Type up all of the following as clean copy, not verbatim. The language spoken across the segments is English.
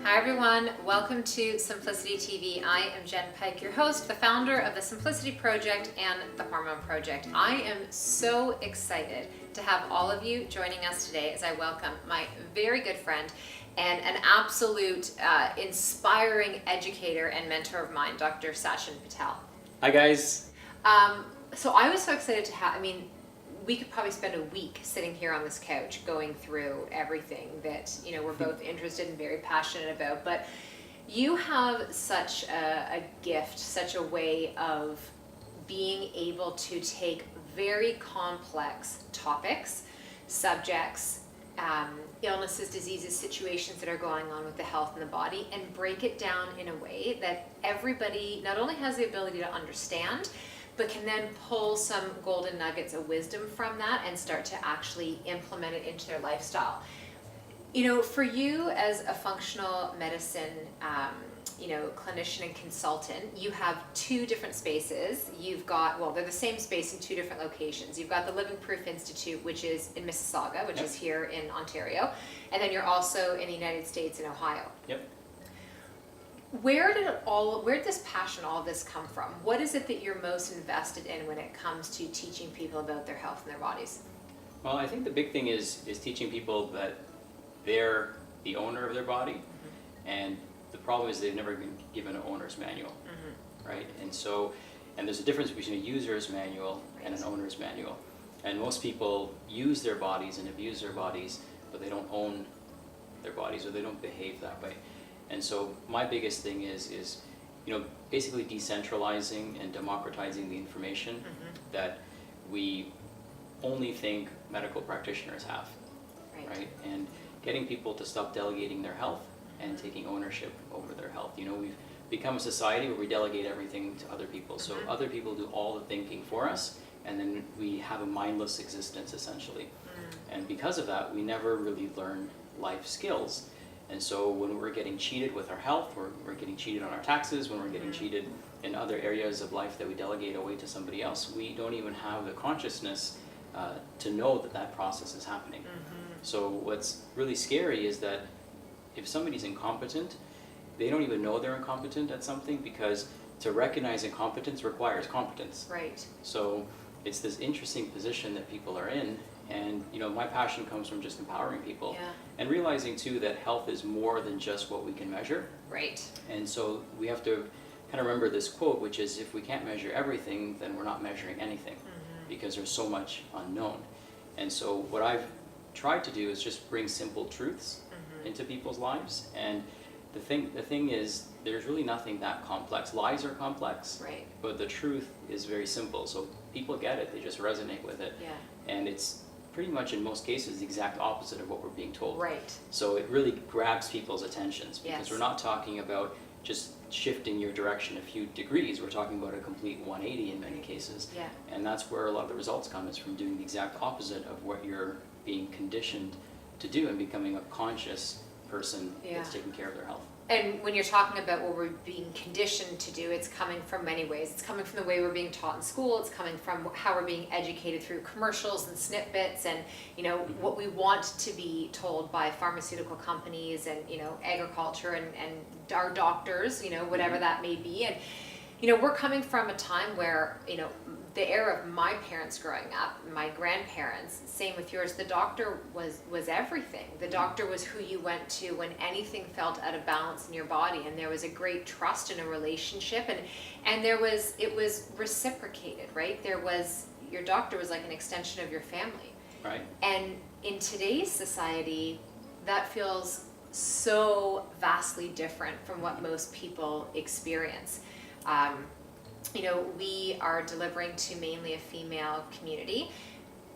Hi everyone, welcome to Simplicity TV. I am Jen Pike, your host, the founder of the Simplicity Project and the Hormone Project. I am so excited to have all of you joining us today as I welcome my very good friend and an absolute inspiring educator and mentor of mine, Dr. Sachin Patel. Hi guys. So I was so excited to have, we could probably spend a week sitting here on this couch going through everything that we're both interested and very passionate about, but you have such a gift, such a way of being able to take very complex topics, subjects, illnesses, diseases, situations that are going on with the health and the body, and break it down in a way that everybody not only has the ability to understand, but can then pull some golden nuggets of wisdom from that and start to actually implement it into their lifestyle. For you as a functional medicine, clinician and consultant, you have two different spaces. You've got, well, they're the same space in two different locations. You've got the Living Proof Institute, which is in Mississauga, which is here in Ontario, and then you're also in the United States in Ohio. Yep. Where did this passion, all of this come from? What is it that you're most invested in when it comes to teaching people about their health and their bodies? Well, I think the big thing is teaching people that they're the owner of their body, and the problem is they've never been given an owner's manual, right? And there's a difference between a user's manual and an owner's manual. And most people use their bodies and abuse their bodies, but they don't own their bodies, or they don't behave that way. And so my biggest thing is basically decentralizing and democratizing the information that we only think medical practitioners have, right? And getting people to stop delegating their health and taking ownership over their health. We've become a society where we delegate everything to other people. So other people do all the thinking for us, and then we have a mindless existence essentially. And because of that, we never really learn life skills. And so when we're getting cheated with our health, we're getting cheated on our taxes, when we're getting cheated in other areas of life that we delegate away to somebody else, we don't even have the consciousness to know that that process is happening. So what's really scary is that if somebody's incompetent, they don't even know they're incompetent at something, because to recognize incompetence requires competence. Right. So it's this interesting position that people are in. And my passion comes from just empowering people, and realizing too that health is more than just what we can measure. Right. And so we have to kind of remember this quote, which is, if we can't measure everything, then we're not measuring anything, because there's so much unknown. And so what I've tried to do is just bring simple truths into people's lives. And the thing is, there's really nothing that complex. Lies are complex, right, but the truth is very simple. So people get it, they just resonate with it. And it's pretty much in most cases the exact opposite of what we're being told. Right. So it really grabs people's attentions, because we're not talking about just shifting your direction a few degrees. We're talking about a complete 180 in many cases. And that's where a lot of the results come, is from doing the exact opposite of what you're being conditioned to do, and becoming a conscious person that's taking care of their health. And when you're talking about what we're being conditioned to do, it's coming from many ways. It's coming from the way we're being taught in school. It's coming from how we're being educated through commercials and snippets, and what we want to be told by pharmaceutical companies and agriculture and our doctors, whatever that may be. And we're coming from a time where the era of my parents growing up, my grandparents, same with yours, the doctor was everything. The doctor was who you went to when anything felt out of balance in your body, and there was a great trust in a relationship, and it was reciprocated, right? Your doctor was like an extension of your family. Right. And in today's society, that feels so vastly different from what most people experience. We are delivering to mainly a female community.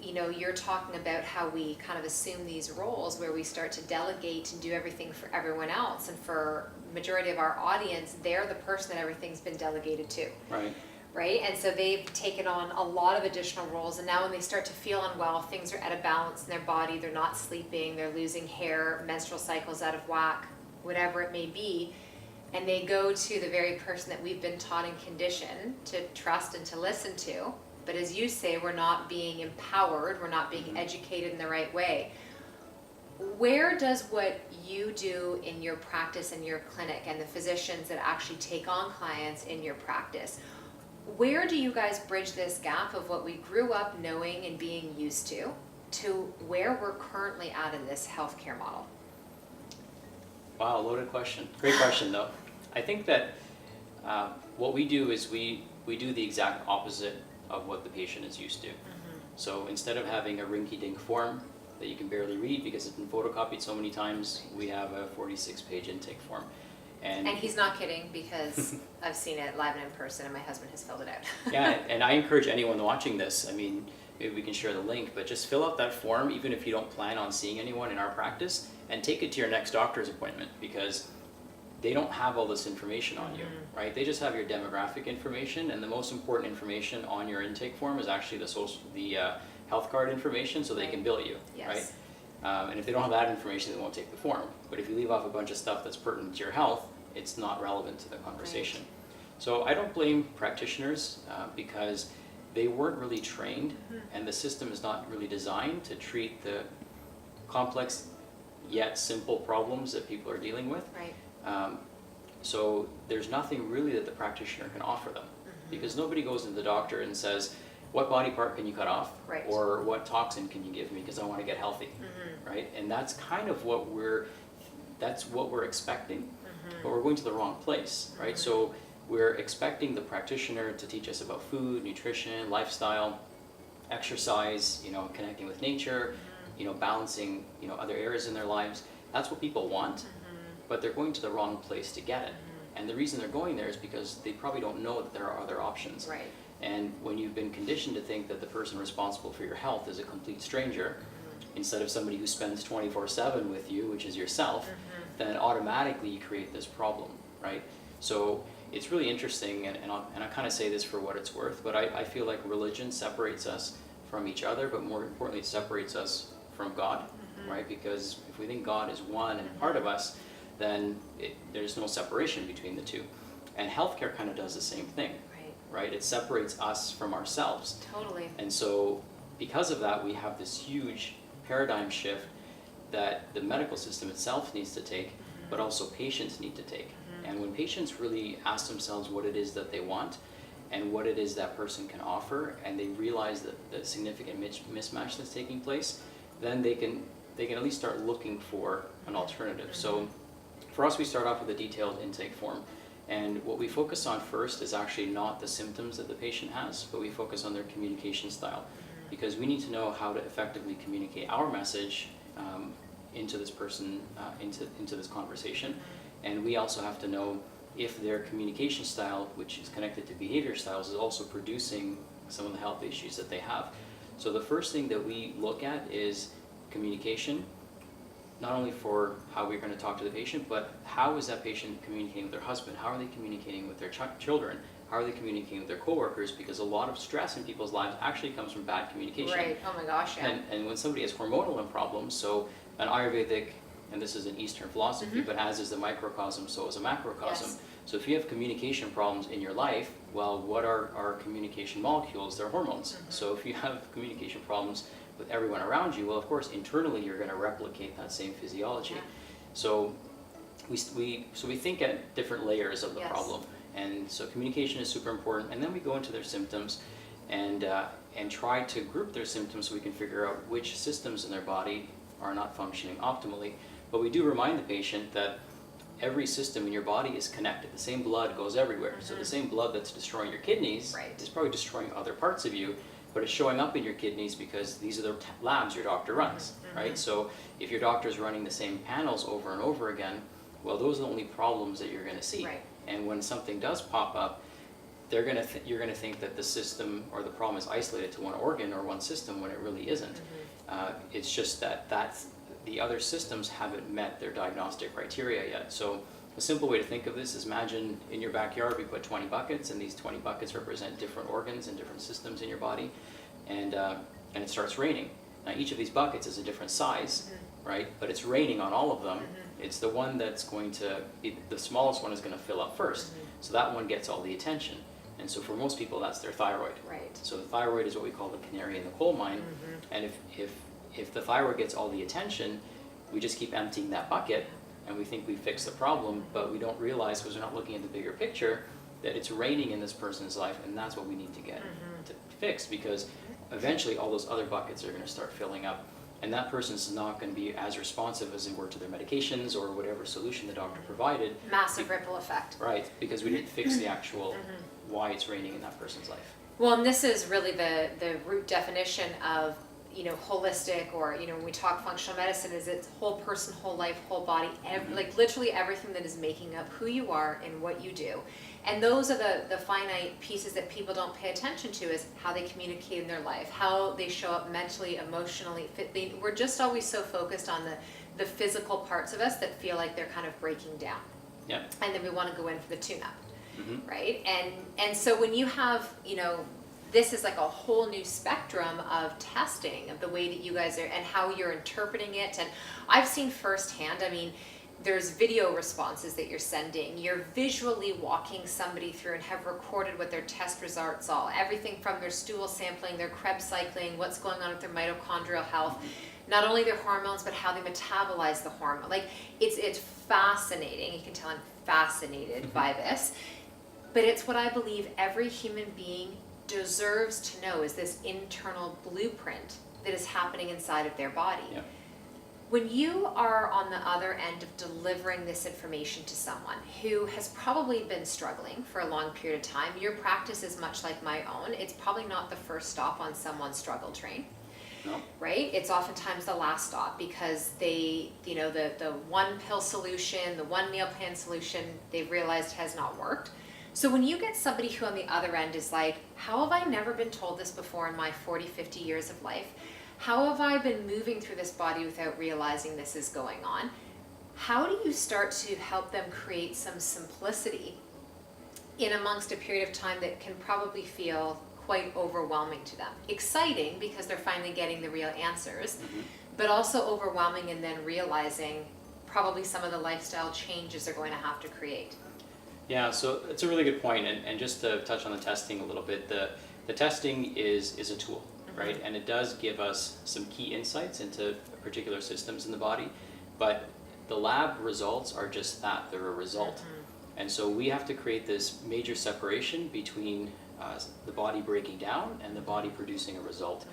You're talking about how we kind of assume these roles where we start to delegate and do everything for everyone else. And for majority of our audience, they're the person that everything's been delegated to. Right. Right? And so they've taken on a lot of additional roles. And now when they start to feel unwell, things are out of balance in their body, they're not sleeping, they're losing hair, menstrual cycles out of whack, whatever it may be. And they go to the very person that we've been taught and conditioned to trust and to listen to. But as you say, we're not being empowered, we're not being educated in the right way. where does what you do in your practice in your clinic and the physicians that actually take on clients in your practice, where do you guys bridge this gap of what we grew up knowing and being used to where we're currently at in this healthcare model? Wow, loaded question. Great question, though. I think that what we do is we do the exact opposite of what the patient is used to. So instead of having a rinky-dink form that you can barely read because it's been photocopied so many times, we have a 46-page intake form. And he's not kidding, because I've seen it live and in person, and my husband has filled it out. Yeah, and I encourage anyone watching this, I mean, maybe we can share the link, but just fill out that form even if you don't plan on seeing anyone in our practice, and take it to your next doctor's appointment, because they don't have all this information on you, right? They just have your demographic information, and the most important information on your intake form is actually the health card information, so they can bill you, Yes. right? And if they don't have that information, they won't take the form. But if you leave off a bunch of stuff that's pertinent to your health, it's not relevant to the conversation. Right. So I don't blame practitioners because they weren't really trained, and the system is not really designed to treat the complex yet simple problems that people are dealing with. Right. So there's nothing really that the practitioner can offer them, because nobody goes to the doctor and says, what body part can you cut off? Right. Or what toxin can you give me because I want to get healthy, right? And that's kind of what we're expecting, but we're going to the wrong place, right? So we're expecting the practitioner to teach us about food, nutrition, lifestyle, exercise, connecting with nature, balancing, other areas in their lives. That's what people want, but they're going to the wrong place to get it. And the reason they're going there is because they probably don't know that there are other options. Right. And when you've been conditioned to think that the person responsible for your health is a complete stranger, instead of somebody who spends 24/7 with you, which is yourself, then automatically you create this problem, right? So it's really interesting, and I kind of say this for what it's worth, but I feel like religion separates us from each other, but more importantly, it separates us from God, right? Because if we think God is one and part of us, then there's no separation between the two. And healthcare kind of does the same thing, right? It separates us from ourselves. Totally. And so because of that, we have this huge paradigm shift that the medical system itself needs to take, but also patients need to take. And when patients really ask themselves what it is that they want and what it is that person can offer, and they realize that the significant mismatch that's taking place, then they can at least start looking for an alternative. So for us, we start off with a detailed intake form. And what we focus on first is actually not the symptoms that the patient has, but we focus on their communication style. Because we need to know how to effectively communicate our message into this person, into this conversation. And we also have to know if their communication style, which is connected to behavior styles, is also producing some of the health issues that they have. So the first thing that we look at is communication, not only for how we're going to talk to the patient, but how is that patient communicating with their husband? How are they communicating with their children? How are they communicating with their coworkers? Because a lot of stress in people's lives actually comes from bad communication. Right. Oh my gosh, yeah. And when somebody has hormonal problems, so an Ayurvedic, and this is an Eastern philosophy, but as is the microcosm, so is a macrocosm. Yes. So if you have communication problems in your life, well, what are our communication molecules? They're hormones. So if you have communication problems with everyone around you, well, of course, internally you're going to replicate that same physiology. Yeah. So we think at different layers of the Yes. problem. And so communication is super important. And then we go into their symptoms and try to group their symptoms so we can figure out which systems in their body are not functioning optimally. But we do remind the patient that every system in your body is connected. The same blood goes everywhere. So the same blood that's destroying your kidneys is probably destroying other parts of you, but it's showing up in your kidneys because these are the labs your doctor runs, right? So if your doctor's running the same panels over and over again, well, those are the only problems that you're going to see. Right. And when something does pop up, you're going to think that the system or the problem is isolated to one organ or one system when it really isn't. It's just that the other systems haven't met their diagnostic criteria yet. So a simple way to think of this is, imagine in your backyard we put 20 buckets, and these 20 buckets represent different organs and different systems in your body, and it starts raining. Now each of these buckets is a different size, right? But it's raining on all of them. It's the one that's going to be, the smallest one is going to fill up first. So that one gets all the attention. And so for most people, that's their thyroid. Right. So the thyroid is what we call the canary in the coal mine. And if the thyroid gets all the attention, we just keep emptying that bucket and we think we fixed the problem, but we don't realize, because we're not looking at the bigger picture, that it's raining in this person's life, and that's what we need to get to fix, because eventually all those other buckets are going to start filling up, and that person's not going to be as responsive as they were to their medications or whatever solution the doctor provided. Massive ripple effect. Right, because we didn't fix the actual why it's raining in that person's life. Well, and this is really the root definition of, holistic, or, when we talk functional medicine, is it's whole person, whole life, whole body, like literally everything that is making up who you are and what you do. And those are the finite pieces that people don't pay attention to, is how they communicate in their life, how they show up mentally, emotionally. We're just always so focused on the physical parts of us that feel like they're kind of breaking down. Yep. And then we want to go in for the tune-up, right? And so when you have, this is like a whole new spectrum of testing, of the way that you guys are and how you're interpreting it. And I've seen firsthand, there's video responses that you're sending. You're visually walking somebody through and have recorded what their test results are. Everything from their stool sampling, their Krebs cycling, what's going on with their mitochondrial health, not only their hormones, but how they metabolize the hormone. Like, it's fascinating. You can tell I'm fascinated by this. But it's what I believe every human being deserves to know, is this internal blueprint that is happening inside of their body. Yep. When you are on the other end of delivering this information to someone who has probably been struggling for a long period of time, your practice is much like my own. It's probably not the first stop on someone's struggle train. No. Right? It's oftentimes the last stop, because they, the one pill solution, the one meal plan solution, they've realized has not worked. So when you get somebody who on the other end is like, how have I never been told this before in my 40, 50 years of life? How have I been moving through this body without realizing this is going on? How do you start to help them create some simplicity in amongst a period of time that can probably feel quite overwhelming to them? Exciting, because they're finally getting the real answers, but also overwhelming, and then realizing probably some of the lifestyle changes they're going to have to create. Yeah, so it's a really good point, and just to touch on the testing a little bit, the testing is a tool, right? And it does give us some key insights into particular systems in the body, but the lab results are just that, they're a result. And so we have to create this major separation between the body breaking down and the body producing a result.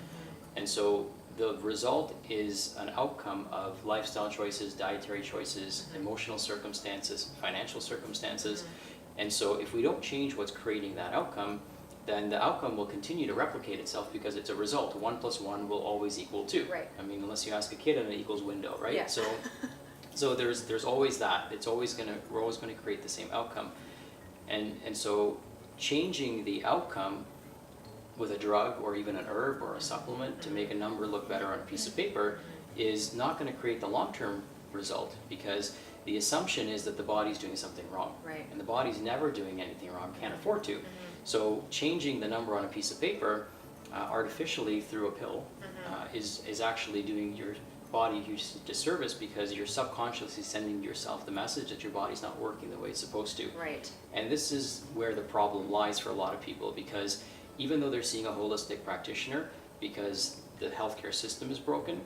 And so the result is an outcome of lifestyle choices, dietary choices, emotional circumstances, financial circumstances. And so if we don't change what's creating that outcome, then the outcome will continue to replicate itself, because it's a result. 1 + 1 will always equal 2. Right. Unless you ask a kid, and it equals window, right? Yeah. So there's always that. We're always gonna create the same outcome. And so changing the outcome with a drug or even an herb or a supplement to make a number look better on a piece of paper is not going to create the long-term result, because the assumption is that the body's doing something wrong. Right. And the body's never doing anything wrong, can't afford to. So changing the number on a piece of paper artificially through a pill is actually doing your body a huge disservice, because you're subconsciously sending yourself the message that your body's not working the way it's supposed to. Right. And this is where the problem lies for a lot of people, because even though they're seeing a holistic practitioner because the healthcare system is broken,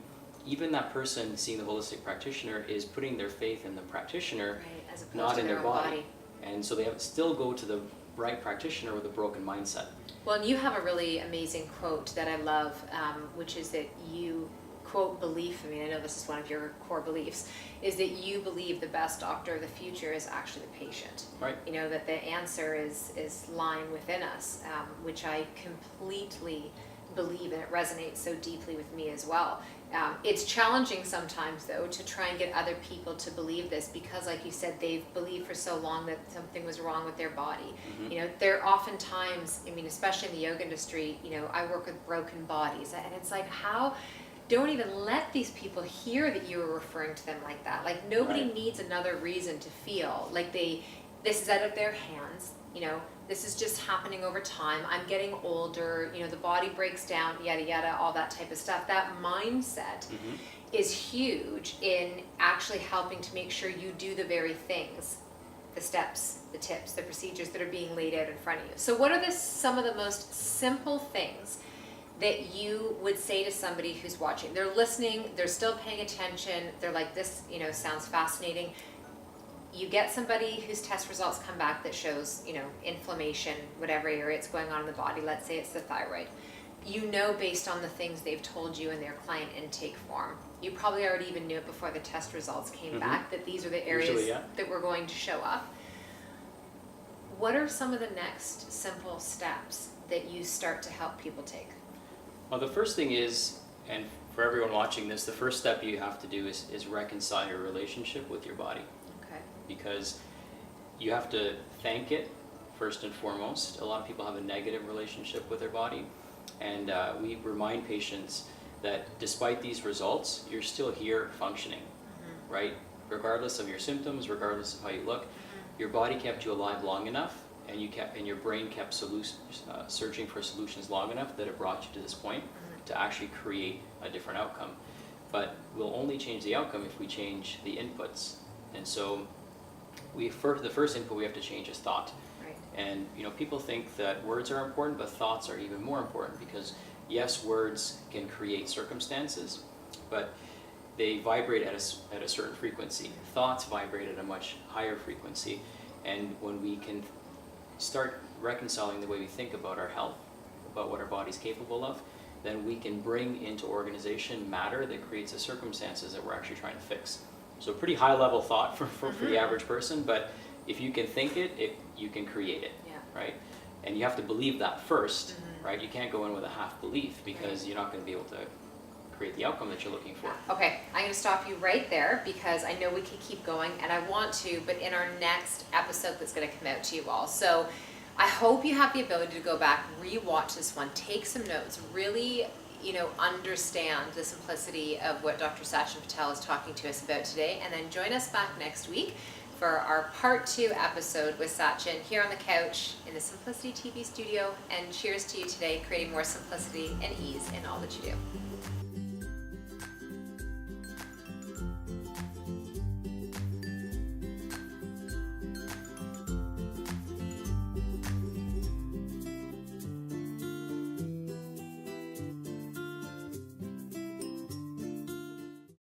even that person seeing the holistic practitioner is putting their faith in the practitioner, Right, as opposed not to in their own body. And so they have to still go to the right practitioner with a broken mindset. Well, and you have a really amazing quote that I love, which is that you quote belief. I know this is one of your core beliefs, is that you believe the best doctor of the future is actually the patient. Right. That the answer is lying within us, which I completely believe, and it resonates so deeply with me as well. It's challenging sometimes, though, to try and get other people to believe this, because, like you said, they've believed for so long that something was wrong with their body. They're oftentimes, especially in the yoga industry, I work with broken bodies, and it's like, don't even let these people hear that you are referring to them like that. Like, nobody needs another reason to feel like this is out of their hands. This is just happening over time. I'm getting older, the body breaks down, yada, yada, all that type of stuff. That mindset is huge in actually helping to make sure you do the very things, the steps, the tips, the procedures that are being laid out in front of you. So what are some of the most simple things that you would say to somebody who's watching? They're listening, they're still paying attention, they're like, this, you know, sounds fascinating. You get somebody whose test results come back that shows, you know, inflammation, whatever area it's going on in the body, let's say it's the thyroid. You know, based on the things they've told you in their client intake form, you probably already even knew it before the test results came back, that these are the areas Usually, yeah. that were going to show up. What are some of the next simple steps that you start to help people take? Well, the first thing is, and for everyone watching this, the first step you have to do is reconcile your relationship with your body. Okay. Because you have to thank it first and foremost. A lot of people have a negative relationship with their body, and we remind patients that despite these results, you're still here functioning, right? Regardless of your symptoms, regardless of how you look, your body kept you alive long enough, and your brain kept searching for solutions long enough that it brought you to this point to actually create a different outcome. But we'll only change the outcome if we change the inputs. And so the first input we have to change is thought. Right. And you know, people think that words are important, but thoughts are even more important, because yes, words can create circumstances, but they vibrate at a certain frequency. Thoughts vibrate at a much higher frequency. And when we can start reconciling the way we think about our health, about what our body's capable of, then we can bring into organization matter that creates the circumstances that we're actually trying to fix. So pretty high level thought for the average person, but if you can think it, you can create it, right? And you have to believe that first, right? You can't go in with a half belief, because you're not going to be able to create the outcome that you're looking for. Okay, I'm going to stop you right there, because I know we could keep going, and I want to, but in our next episode that's going to come out to you all. So I hope you have the ability to go back, re-watch this one, take some notes, really, you know, understand the simplicity of what Dr. Sachin Patel is talking to us about today, and then join us back next week for our part 2 episode with Sachin here on the couch in the Simplicity TV studio. And cheers to you today, creating more simplicity and ease in all that you do.